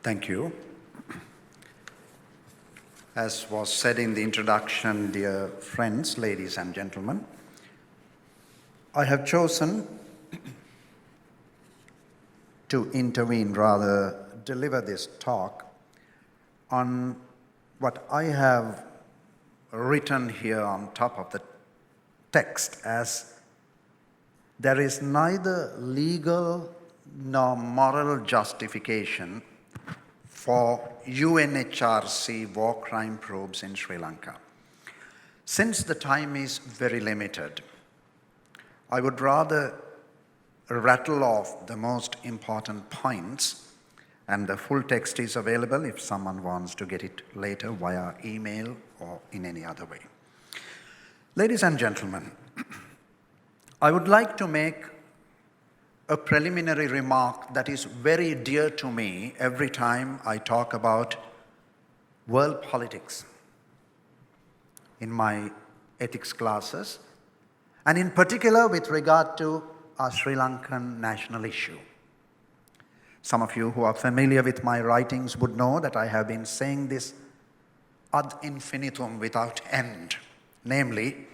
Thank you. As was said in the introduction, dear friends, ladies and gentlemen, I have chosen to intervene, rather deliver this talk on what I have written here on top of the text as there is neither legal nor moral justification for UNHRC war crime probes in Sri Lanka. Since the time is very limited, I would rather rattle off the most important points, and the full text is available if someone wants to get it later via email or in any other way. Ladies and gentlemen, I would like to make a preliminary remark that is very dear to me every time I talk about world politics in my ethics classes, and in particular with regard to our Sri Lankan national issue. Some of you who are familiar with my writings would know that I have been saying this ad infinitum, without end, namely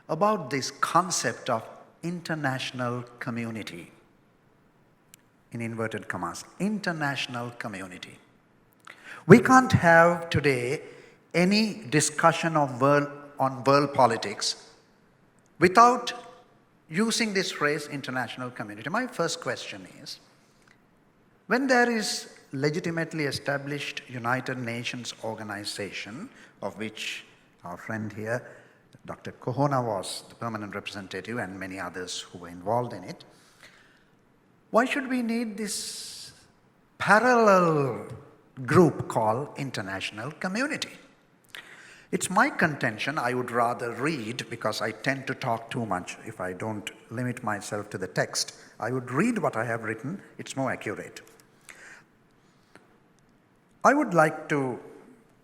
about this concept of international community, in inverted commas, international community. We can't have today any discussion of on world politics without using this phrase, international community. My first question is, when there is legitimately established United Nations organization, of which our friend here, Dr. Kohona, was the permanent representative, and many others who were involved in it, why should we need this parallel group called international community? It's my contention. I would rather read, because I tend to talk too much if I don't limit myself to the text. I would read what I have written. It's more accurate. I would like to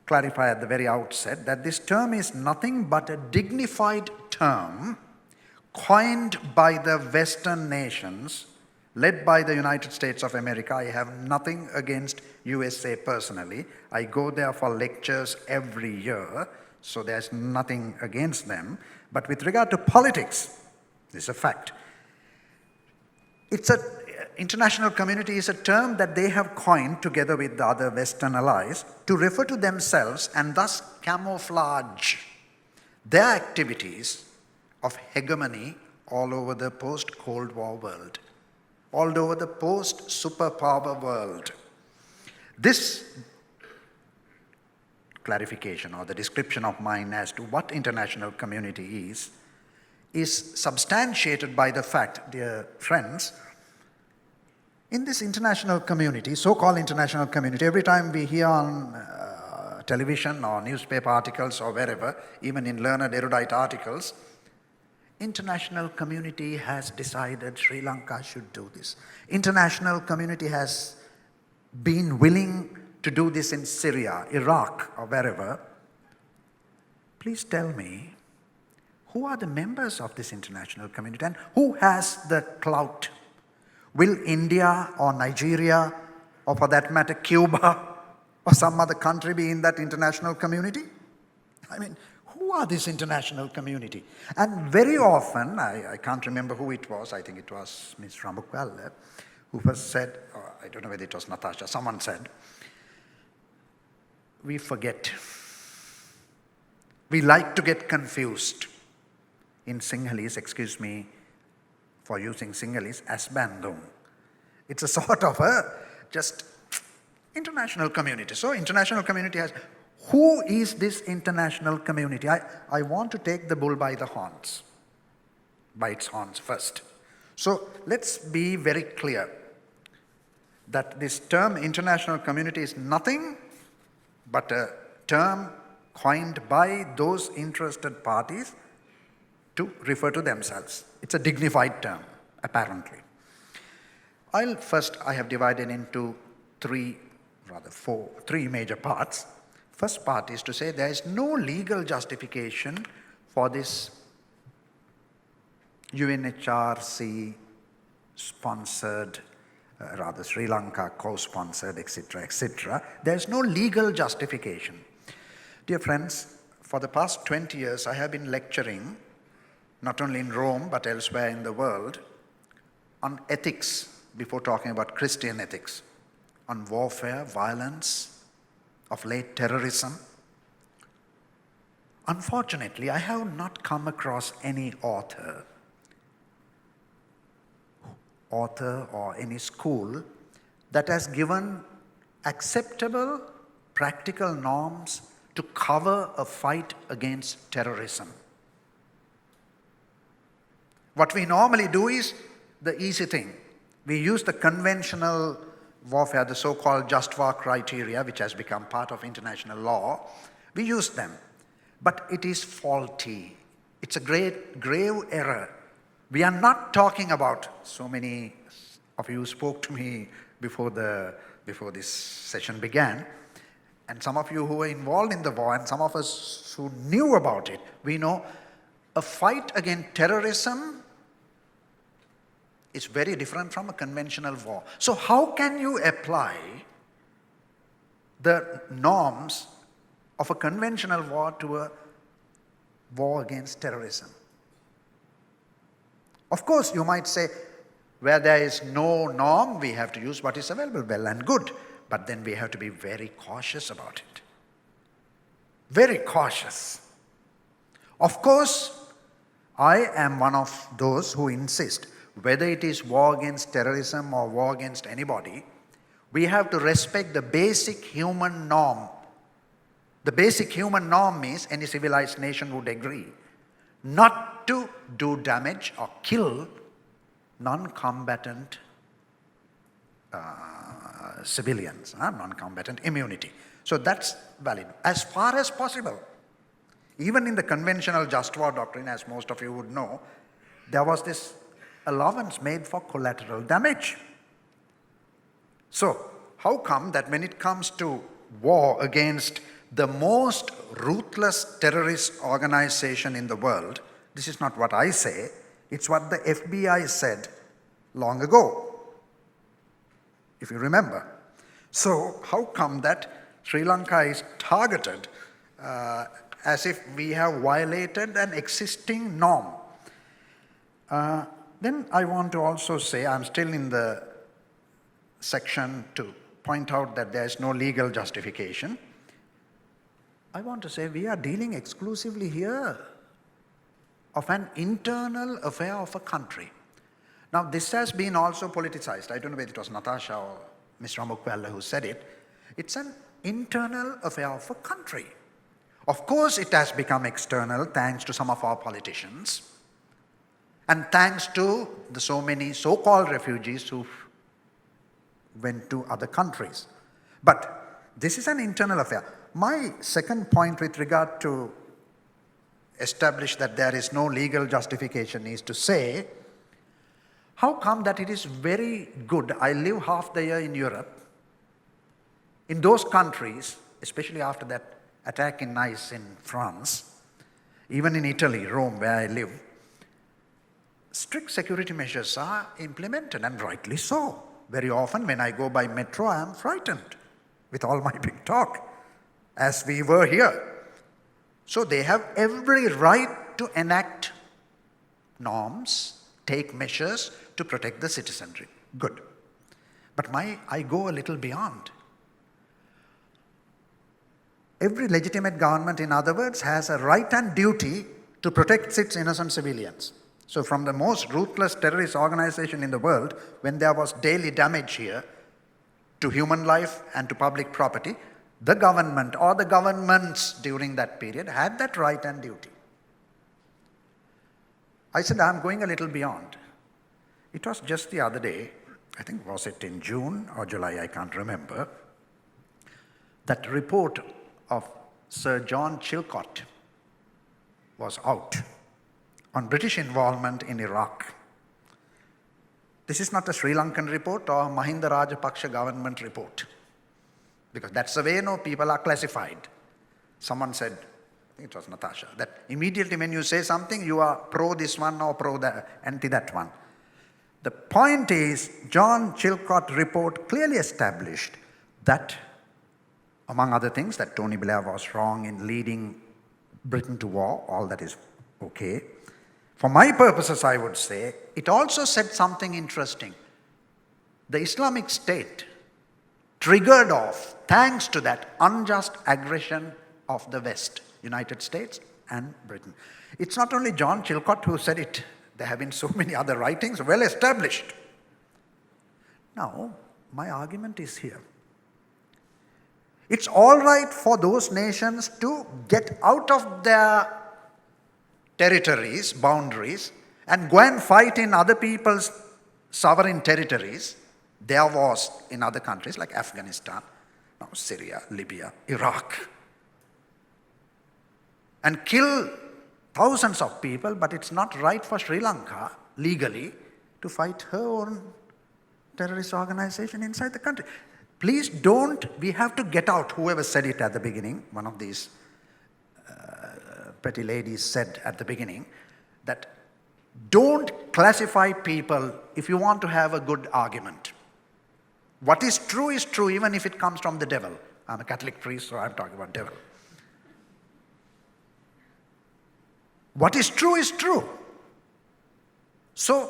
clarify at the very outset that this term is nothing but a dignified term coined by the Western nations, led by the United States of America. I have nothing against USA personally. I go there for lectures every year, so there's nothing against them. But with regard to politics, this is a fact. International community is a term that they have coined together with the other Western allies to refer to themselves and thus camouflage their activities of hegemony all over the post-Cold War world, all over the post-superpower world. This clarification or the description of mine as to what international community is substantiated by the fact, dear friends, in this international community, so-called international community, every time we hear on television or newspaper articles or wherever, even in learned erudite articles, international community has decided Sri Lanka should do this. International community has been willing to do this in Syria, Iraq, or wherever. Please tell me, who are the members of this international community and who has the clout? Will India or Nigeria, or for that matter Cuba or some other country be in that international community? I mean, who are this international community? And very often, I can't remember who it was, I think it was Ms. Rambukwala, who first said, or I don't know whether it was Natasha, someone said, we forget. We like to get confused. In Sinhalese, excuse me for using Sinhalese, as bandung. It's a sort of a just international community. So international community has, who is this international community? I want to take the bull by the horns, by its horns first. So let's be very clear that this term international community is nothing but a term coined by those interested parties to refer to themselves. It's a dignified term, apparently. I have divided into three major parts. First part is to say there is no legal justification for this UNHRC sponsored rather Sri Lanka co-sponsored, etc., etc. There's no legal justification. Dear friends, for the past 20 years, I have been lecturing, not only in Rome, but elsewhere in the world, on ethics, before talking about Christian ethics, on warfare, violence, of late terrorism. Unfortunately, I have not come across any author or any school that has given acceptable practical norms to cover a fight against terrorism. What we normally do is the easy thing. We use the conventional warfare, the so-called just war criteria, which has become part of international law. We use them, but it is faulty. It's a grave error. We are not talking about, so many of you spoke to me before this session began, and some of you who were involved in the war, and some of us who knew about it, we know a fight against terrorism is very different from a conventional war. So how can you apply the norms of a conventional war to a war against terrorism? Of course, you might say, where there is no norm, we have to use what is available, well and good. But then we have to be very cautious about it. Very cautious. Of course, I am one of those who insist, whether it is war against terrorism or war against anybody, we have to respect the basic human norm. The basic human norm means any civilized nation would agree not to do damage or kill non-combatant civilians, non-combatant immunity. So that's valid as far as possible. Even in the conventional just war doctrine, as most of you would know, there was this allowance made for collateral damage. So how come that when it comes to war against the most ruthless terrorist organization in the world, this is not what I say, it's what the FBI said long ago, if you remember. So how come that Sri Lanka is targeted as if we have violated an existing norm? Then I want to also say, I'm still in the section to point out that there is no legal justification. I want to say we are dealing exclusively here of an internal affair of a country. Now this has been also politicized. I don't know whether it was Natasha or Mr. Amukwella who said it. It's an internal affair of a country. Of course it has become external thanks to some of our politicians and thanks to the so many so-called refugees who went to other countries. But this is an internal affair. My second point with regard to establish that there is no legal justification is to say, how come that it is very good? I live half the year in Europe. In those countries, especially after that attack in Nice in France, even in Italy, Rome, where I live, strict security measures are implemented, and rightly so. Very often when I go by metro, I am frightened with all my big talk, as we were here. So they have every right to enact norms, take measures to protect the citizenry. Good. But I go a little beyond. Every legitimate government, in other words, has a right and duty to protect its innocent civilians. So from the most ruthless terrorist organization in the world, when there was daily damage here to human life and to public property, the government or the governments during that period had that right and duty. I said, I'm going a little beyond. It was just the other day, I think was it in June or July, I can't remember, that report of Sir John Chilcot was out on British involvement in Iraq. This is not a Sri Lankan report or Mahinda Rajapaksa government report, because that's the way people are classified. Someone said, I think it was Natasha, that immediately when you say something, you are pro this one or pro that, anti that one. The point is, John Chilcot report clearly established that, among other things, that Tony Blair was wrong in leading Britain to war. All that is okay. For my purposes, I would say, it also said something interesting. The Islamic State triggered off, thanks to that unjust aggression of the West, United States and Britain. It's not only John Chilcot who said it. There have been so many other writings, well established. Now, my argument is here. It's all right for those nations to get out of their territories, boundaries, and go and fight in other people's sovereign territories. There was in other countries like Afghanistan, now Syria, Libya, Iraq, and kill thousands of people, but it's not right for Sri Lanka legally to fight her own terrorist organization inside the country. Please don't, we have to get out, whoever said it at the beginning, one of these pretty ladies said at the beginning, that don't classify people if you want to have a good argument. What is true, even if it comes from the devil. I'm a Catholic priest, so I'm talking about devil. What is true is true. So,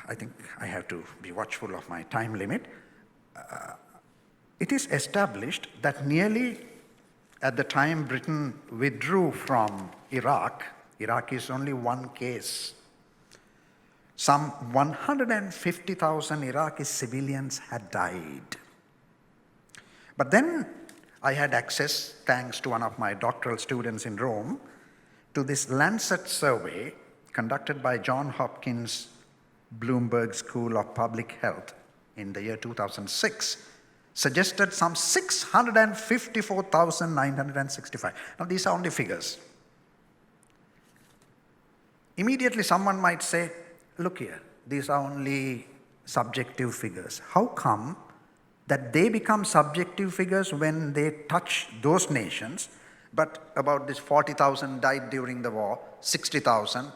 I think I have to be watchful of my time limit. It is established that nearly at the time Britain withdrew from Iraq, Iraq is only one case. Some 150,000 Iraqi civilians had died. But then I had access, thanks to one of my doctoral students in Rome, to this Lancet survey conducted by Johns Hopkins Bloomberg School of Public Health in the year 2006, suggested some 654,965. Now these are only figures. Immediately someone might say, look here, these are only subjective figures. How come that they become subjective figures when they touch those nations, but about this 40,000 died during the war, 60,000,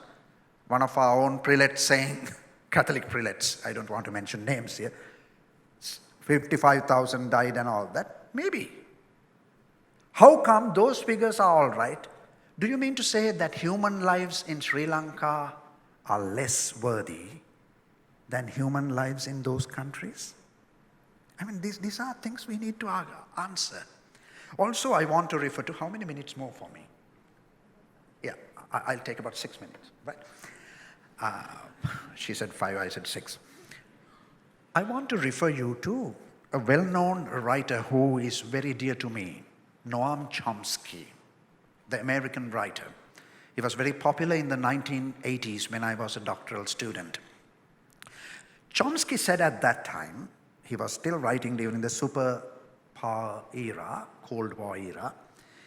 one of our own prelates saying, Catholic prelates, I don't want to mention names here, 55,000 died and all that? Maybe. How come those figures are all right? Do you mean to say that human lives in Sri Lanka are less worthy than human lives in those countries? I mean, these are things we need to answer. Also, I want to refer to, how many minutes more for me? Yeah, I'll take about 6 minutes, right? She said 5, I said 6. I want to refer you to a well-known writer who is very dear to me, Noam Chomsky, the American writer. He was very popular in the 1980s when I was a doctoral student. Chomsky said at that time, he was still writing during the superpower era, Cold War era,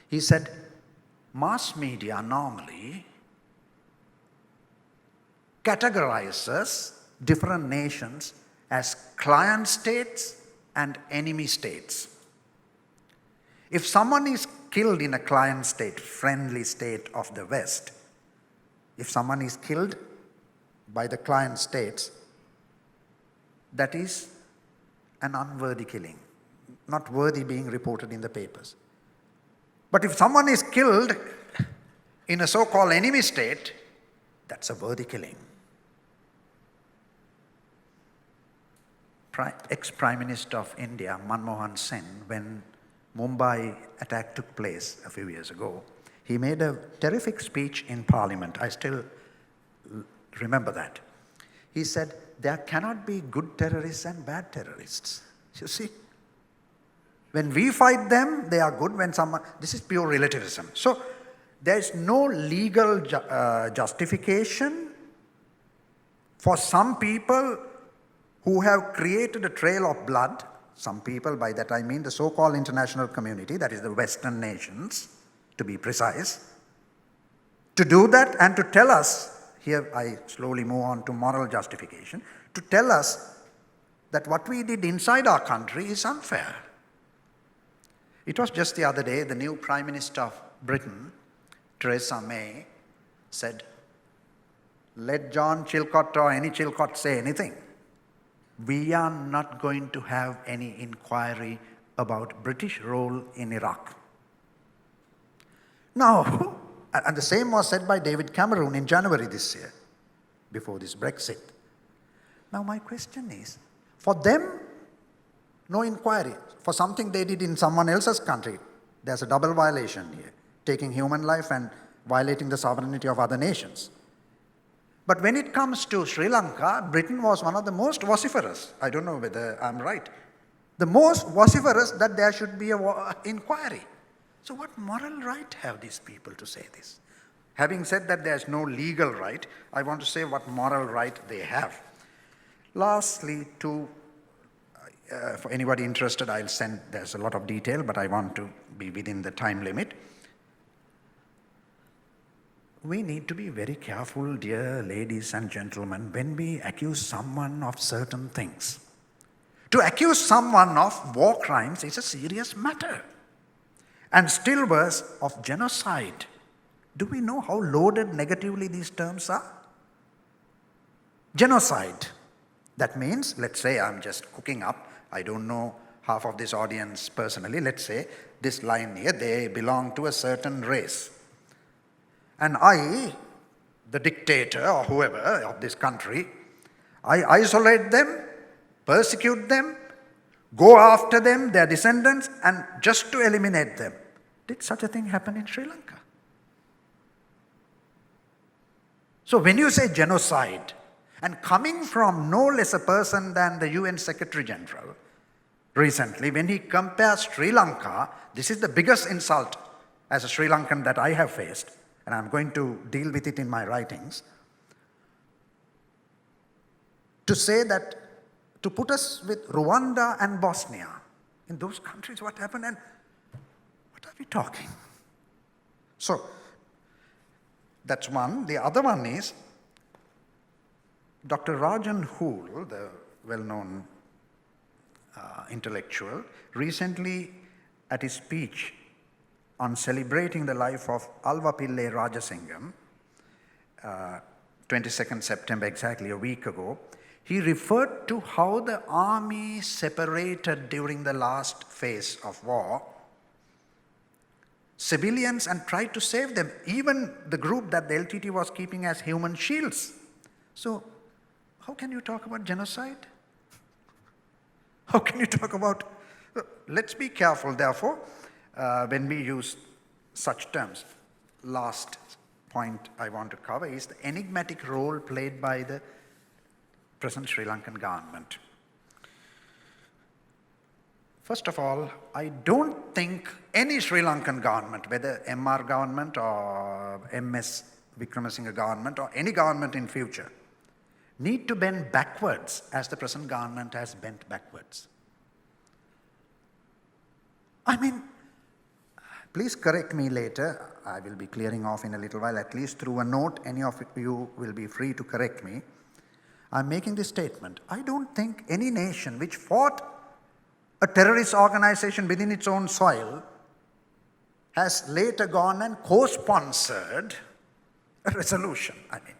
he said, mass media normally categorizes different nations as client states and enemy states. If someone is killed in a client state, friendly state of the West, if someone is killed by the client states, that is an unworthy killing, not worthy being reported in the papers. But if someone is killed in a so-called enemy state, that's a worthy killing. Ex-Prime Minister of India, Manmohan Singh, when Mumbai attack took place a few years ago, he made a terrific speech in Parliament. I still remember that. He said, there cannot be good terrorists and bad terrorists. You see? When we fight them, they are good. When someone, this is pure relativism. So there is no legal justification for some people who have created a trail of blood. Some people, by that I mean the so-called international community, that is the Western nations, to be precise, to do that and to tell us, here I slowly move on to moral justification, to tell us that what we did inside our country is unfair. It was just the other day, the new Prime Minister of Britain, Theresa May, said, let John Chilcott or any Chilcott say anything. We are not going to have any inquiry about British role in Iraq. Now, and the same was said by David Cameron in January this year, before this Brexit. Now my question is, for them, no inquiry. For something they did in someone else's country, there's a double violation here, taking human life and violating the sovereignty of other nations. But when it comes to Sri Lanka, Britain was one of the most vociferous. I don't know whether I'm right. The most vociferous that there should be an inquiry. So what moral right have these people to say this? Having said that there's no legal right, I want to say what moral right they have. Lastly, for anybody interested, I'll send, there's a lot of detail, but I want to be within the time limit. We need to be very careful, dear ladies and gentlemen, when we accuse someone of certain things. To accuse someone of war crimes is a serious matter. And still worse, of genocide. Do we know how loaded negatively these terms are? Genocide. That means, let's say I'm just cooking up, I don't know half of this audience personally, let's say this line here, they belong to a certain race. And I, the dictator or whoever of this country, I isolate them, persecute them, go after them, their descendants, and just to eliminate them. Did such a thing happen in Sri Lanka? So when you say genocide, and coming from no less a person than the UN Secretary General, recently, when he compares Sri Lanka, this is the biggest insult as a Sri Lankan that I have faced, and I'm going to deal with it in my writings, to say that, to put us with Rwanda and Bosnia, in those countries what happened and what are we talking? So, that's one. The other one is, Dr. Rajan Hool, the well-known intellectual, recently at his speech on celebrating the life of Alvapille Rajasingham, 22nd September, exactly a week ago, he referred to how the army separated during the last phase of war civilians and tried to save them, even the group that the LTT was keeping as human shields. So, how can you talk about genocide? How can you talk about... Let's be careful, therefore, when we use such terms. Last point I want to cover is the enigmatic role played by the present Sri Lankan government. First of all, I don't think any Sri Lankan government, whether MR government or MS Wickremesinghe government or any government in future, need to bend backwards as the present government has bent backwards. I mean, please correct me later. I will be clearing off in a little while, at least through a note. Any of you will be free to correct me. I'm making this statement. I don't think any nation which fought a terrorist organization within its own soil has later gone and co-sponsored a resolution. I mean,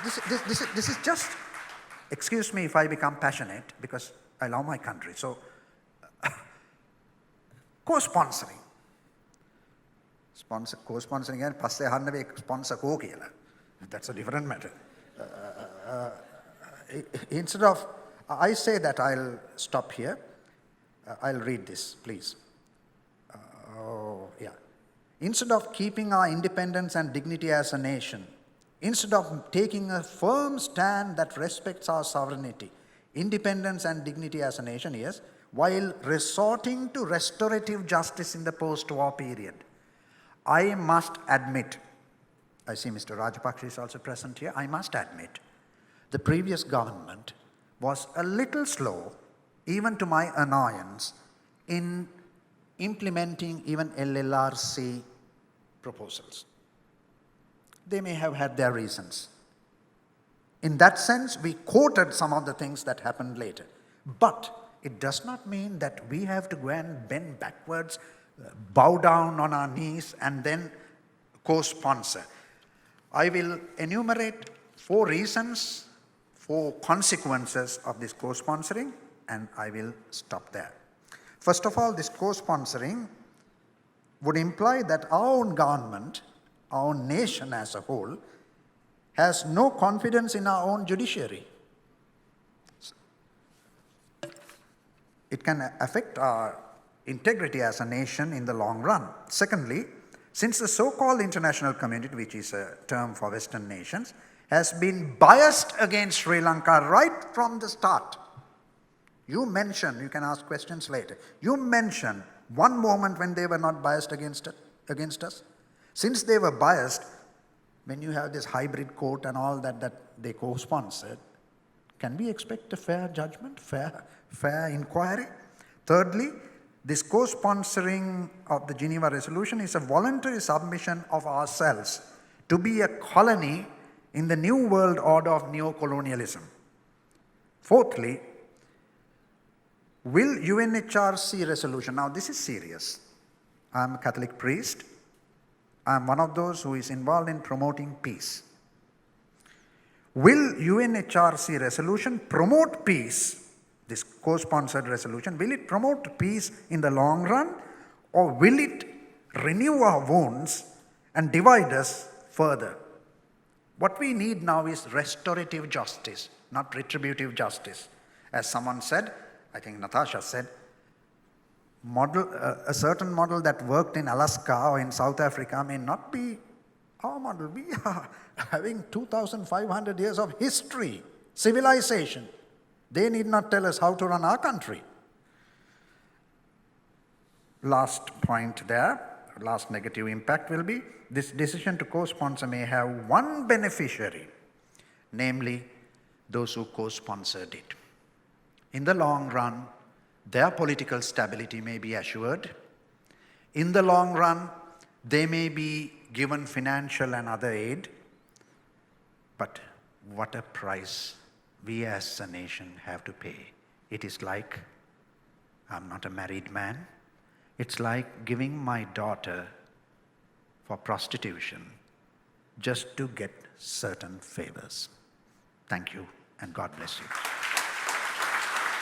this is just, excuse me if I become passionate because I love my country. So, co-sponsoring. Co-sponsoring and passe ahanne sponsor ko kiyala. That's a different matter. Instead of, I say that I'll stop here. I'll read this, please. Instead of keeping our independence and dignity as a nation, instead of taking a firm stand that respects our sovereignty, independence and dignity as a nation, yes, while resorting to restorative justice in the post-war period, I must admit, I see Mr. Rajapaksa is also present here, I must admit, the previous government was a little slow, even to my annoyance, in implementing even LLRC proposals. They may have had their reasons. In that sense, we quoted some of the things that happened later. But it does not mean that we have to go and bend backwards bow down on our knees and then co-sponsor. I will enumerate 4 reasons, 4 consequences of this co-sponsoring, and I will stop there. First of all, this co-sponsoring would imply that our own government, our own nation as a whole, has no confidence in our own judiciary. It can affect our integrity as a nation in the long run. Secondly, since the so-called international community, which is a term for Western nations, has been biased against Sri Lanka right from the start. You mention, you can ask questions later, you mention one moment when they were not biased against us. Since they were biased, when you have this hybrid court and all that they co-sponsored, can we expect a fair judgment, fair inquiry? Thirdly, this co-sponsoring of the Geneva Resolution is a voluntary submission of ourselves to be a colony in the new world order of neo-colonialism. Fourthly, will UNHRC resolution, now this is serious. I'm a Catholic priest. I'm one of those who is involved in promoting peace. Will UNHRC resolution promote peace, this co-sponsored resolution, will it promote peace in the long run, or will it renew our wounds and divide us further? What we need now is restorative justice, not retributive justice. As someone said, I think Natasha said, a certain model that worked in Alaska or in South Africa may not be our model. We are having 2,500 years of history, civilization. They need not tell us how to run our country. Last point there, last negative impact will be, this decision to co-sponsor may have one beneficiary, namely those who co-sponsored it. In the long run, their political stability may be assured. In the long run, they may be given financial and other aid. But what a price we as a nation have to pay. It is like, I'm not a married man, it's like giving my daughter for prostitution just to get certain favors. Thank you, and God bless you.